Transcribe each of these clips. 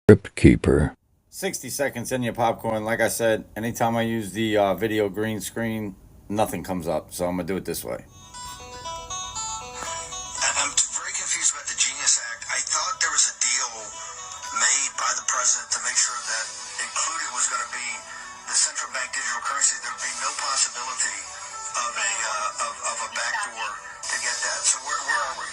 Crypt Keeper. 60 seconds in your popcorn. Like I said, anytime I use the video green screen, nothing comes up. So I'm going to do it this way. I'm very confused about the Genius Act. I thought there was a deal made by the president to make sure that included was going to be the central bank digital currency. There would be no possibility of a backdoor to get that. So where are we?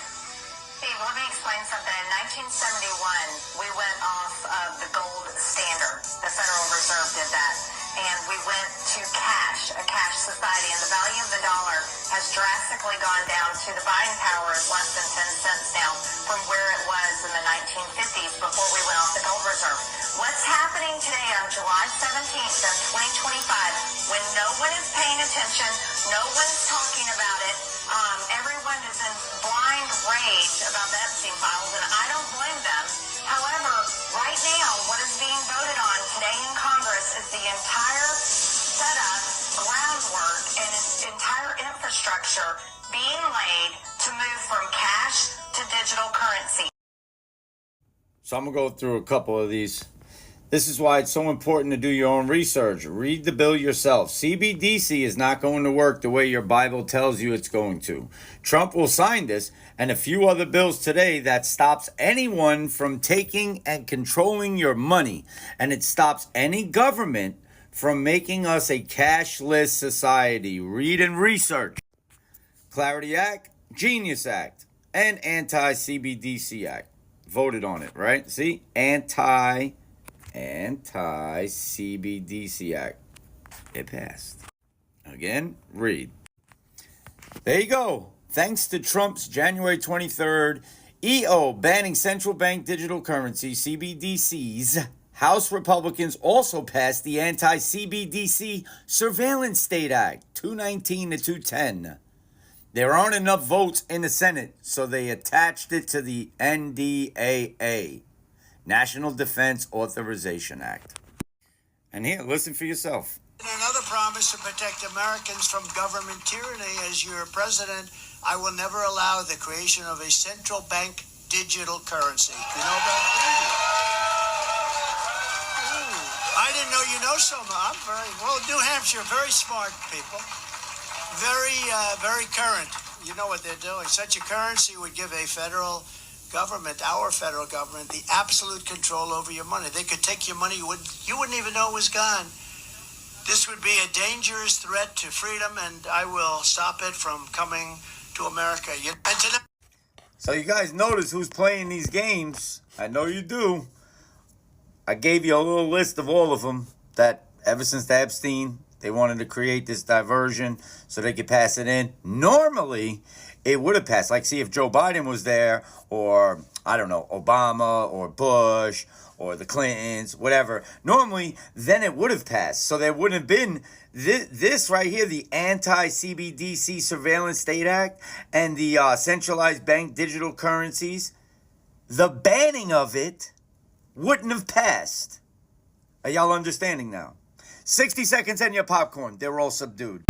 Steve, let me explain something. In 1971, we went off of the gold standard. The Federal Reserve did that. And we went to cash, a cash society. And the value of the dollar has drastically gone down to the buying power is less than 10 cents now from where it was in the 1950s before we went off the gold reserve. What's happening today on July 17th of 2025 when no one is paying attention, no one's talking about it, everyone is in blind rage about the Epstein files, and I don't blame them. However, right now, what is being voted on today in Congress is the entire setup, groundwork, and entire infrastructure being laid to move from cash to digital currency. So I'm going to go through a couple of these. This is why it's so important to do your own research. Read the bill yourself. CBDC is not going to work the way your Bible tells you it's going to. Trump will sign this and a few other bills today that stops anyone from taking and controlling your money. And it stops any government from making us a cashless society. Read and research. Clarity Act, Genius Act, and Anti-CBDC Act. Voted on it, right? See? Anti-CBDC Act. It passed. Again, read. There you go. Thanks to Trump's January 23rd EO banning central bank digital currency, CBDCs, House Republicans also passed the Anti-CBDC Surveillance State Act, 219 to 210. There aren't enough votes in the Senate, so they attached it to the NDAA. National Defense Authorization Act. And here, listen for yourself. Another promise to protect Americans from government tyranny. As your president, I will never allow the creation of a central bank digital currency. You know about that? I didn't know you know so much. I'm New Hampshire, very smart people. Very current. You know what they're doing. Such a currency would give a federal government, our federal government, the absolute control over your money. They could take your money, you wouldn't even know it was gone. This would be a dangerous threat to freedom, and I will stop it from coming to America. So you guys notice who's playing these games. I know you do. I gave you a little list of all of them that ever since the Epstein, they wanted to create this diversion so they could pass it in. Normally, it would have passed. Like, see, if Joe Biden was there, or, I don't know, Obama, or Bush, or the Clintons, whatever. Normally, then it would have passed. So there wouldn't have been this right here, the Anti-CBDC Surveillance State Act, and the Centralized Bank Digital Currencies. The banning of it wouldn't have passed. Are y'all understanding now? 60 seconds and your popcorn. They're all subdued.